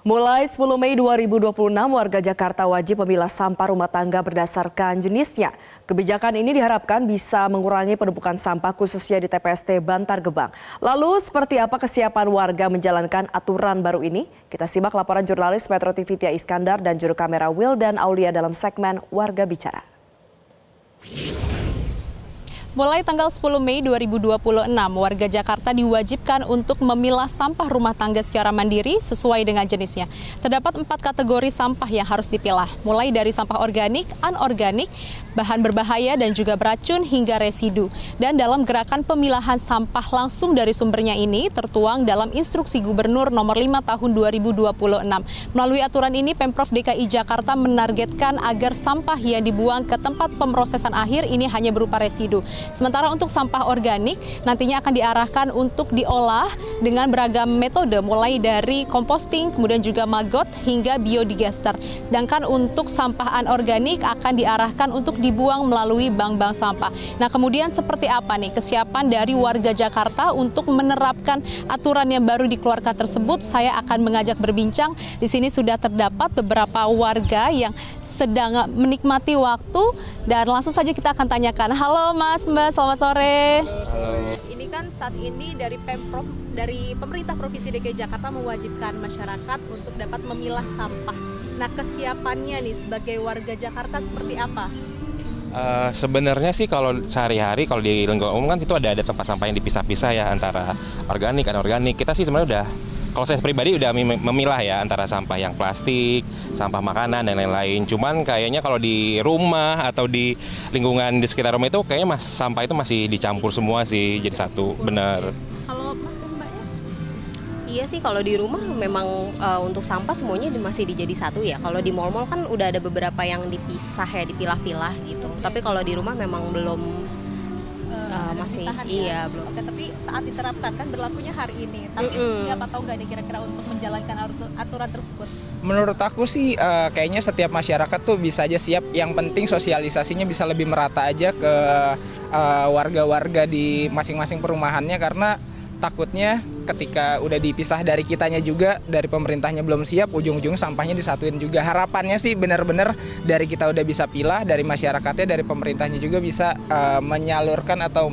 Mulai 10 Mei 2026, warga Jakarta wajib memilah sampah rumah tangga berdasarkan jenisnya. Kebijakan ini diharapkan bisa mengurangi penumpukan sampah khususnya di TPST Bantar Gebang. Lalu seperti apa kesiapan warga menjalankan aturan baru ini? Kita simak laporan jurnalis Metro TV Tia Iskandar dan juru kamera Wildan Aulia dalam segmen Warga Bicara. Mulai tanggal 10 Mei 2026, warga Jakarta diwajibkan untuk memilah sampah rumah tangga secara mandiri sesuai dengan jenisnya. Terdapat 4 kategori sampah yang harus dipilah, mulai dari sampah organik, anorganik, bahan berbahaya dan juga beracun hingga residu. Dan dalam gerakan pemilahan sampah langsung dari sumbernya ini tertuang dalam Instruksi Gubernur Nomor 5 Tahun 2026. Melalui aturan ini, Pemprov DKI Jakarta menargetkan agar sampah yang dibuang ke tempat pemrosesan akhir ini hanya berupa residu. Sementara untuk sampah organik nantinya akan diarahkan untuk diolah dengan beragam metode mulai dari composting, kemudian juga maggot hingga biodigester. Sedangkan untuk sampah anorganik akan diarahkan untuk dibuang melalui bank-bank sampah. Nah, kemudian seperti apa nih kesiapan dari warga Jakarta untuk menerapkan aturan yang baru dikeluarkan tersebut? Saya akan mengajak berbincang. Di sini sudah terdapat beberapa warga yang sedang menikmati waktu dan langsung saja kita akan tanyakan. Halo Mas, Mbak, selamat sore. Halo. Ini kan saat ini dari Pemprov, dari pemerintah Provinsi DKI Jakarta mewajibkan masyarakat untuk dapat memilah sampah. Nah, kesiapannya nih sebagai warga Jakarta seperti apa? Sebenarnya sih kalau sehari-hari kalau di lingkungan umum kan itu ada tempat sampah yang dipisah-pisah ya antara organik, anorganik. Kita sih sebenarnya udah, kalau saya pribadi udah memilah ya antara sampah yang plastik, sampah makanan dan lain-lain. Cuman kayaknya kalau di rumah atau di lingkungan di sekitar rumah itu kayaknya sampah itu masih dicampur semua sih jadi satu, benar. Kalau Mas dan Mbaknya? Iya sih, kalau di rumah memang untuk sampah semuanya masih dijadi satu ya. Kalau di mal-mal kan udah ada beberapa yang dipisah ya, dipilah-pilah gitu. Tapi kalau di rumah memang belum masih ya? belum. Oke, tapi saat diterapkan kan berlakunya hari ini. Tapi siap atau enggak nih kira-kira untuk menjalankan aturan tersebut? Menurut aku sih kayaknya setiap masyarakat tuh bisa aja siap. Yang penting sosialisasinya bisa lebih merata aja ke warga-warga di masing-masing perumahannya, karena takutnya ketika udah dipisah dari kitanya juga, dari pemerintahnya belum siap, ujung-ujung sampahnya disatuin juga. Harapannya sih benar-benar dari kita udah bisa pilah, dari masyarakatnya, dari pemerintahnya juga bisa menyalurkan atau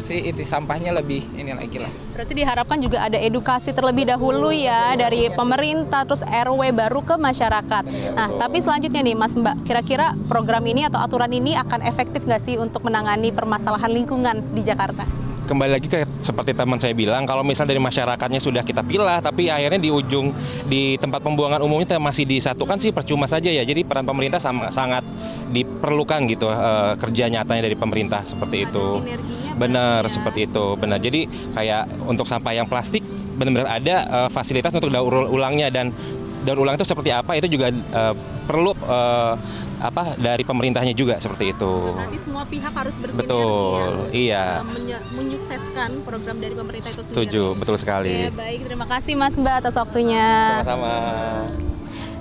inti sampahnya lebih ini lagi lah. Berarti diharapkan juga ada edukasi terlebih dahulu ya dari pemerintah, terus RW baru ke masyarakat. Nah, tapi selanjutnya nih Mas, Mbak, kira-kira program ini atau aturan ini akan efektif nggak sih untuk menangani permasalahan lingkungan di Jakarta? Kembali lagi ke seperti teman saya bilang, kalau misalnya dari masyarakatnya sudah kita pilah, tapi akhirnya di tempat pembuangan umumnya masih disatukan sih percuma saja ya. Jadi peran pemerintah sangat diperlukan gitu, kerja nyatanya dari pemerintah seperti itu. Benar, seperti itu. Benar. Jadi kayak untuk sampah yang plastik benar-benar ada fasilitas untuk daur ulangnya, dan daur ulang itu seperti apa itu juga perlu dari pemerintahnya juga seperti itu. Berarti semua pihak harus bersinergi. Betul, iya. Menyukseskan program dari pemerintah itu sendiri. Setuju, betul sekali. Oke, baik, terima kasih Mas, Mbak atas waktunya. Sama-sama.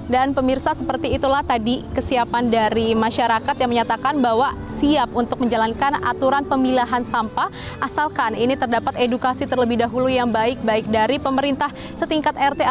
Dan pemirsa, seperti itulah tadi kesiapan dari masyarakat yang menyatakan bahwa siap untuk menjalankan aturan pemilahan sampah asalkan ini terdapat edukasi terlebih dahulu yang baik dari pemerintah setingkat RT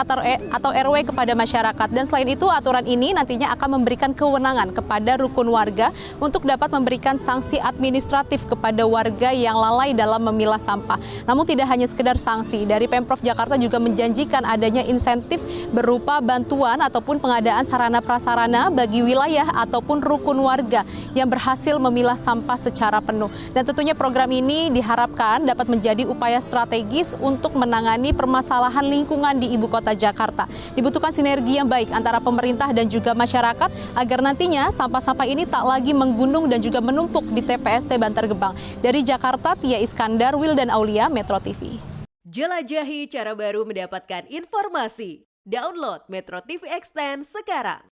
atau RW kepada masyarakat. Dan selain itu aturan ini nantinya akan memberikan kewenangan kepada rukun warga untuk dapat memberikan sanksi administratif kepada warga yang lalai dalam memilah sampah. Namun tidak hanya sekedar sanksi, dari Pemprov Jakarta juga menjanjikan adanya insentif berupa bantuan ataupun pengadaan sarana prasarana bagi wilayah ataupun rukun warga yang berhasil memilah sampah secara penuh. Dan tentunya program ini diharapkan dapat menjadi upaya strategis untuk menangani permasalahan lingkungan di Ibu Kota Jakarta. Dibutuhkan sinergi yang baik antara pemerintah dan juga masyarakat agar nantinya sampah-sampah ini tak lagi menggunung dan juga menumpuk di TPST Bantar Gebang. Dari Jakarta, Tia Iskandar, Wildan Aulia, Metro TV. Jelajahi cara baru mendapatkan informasi. Download Metro TV Extend sekarang.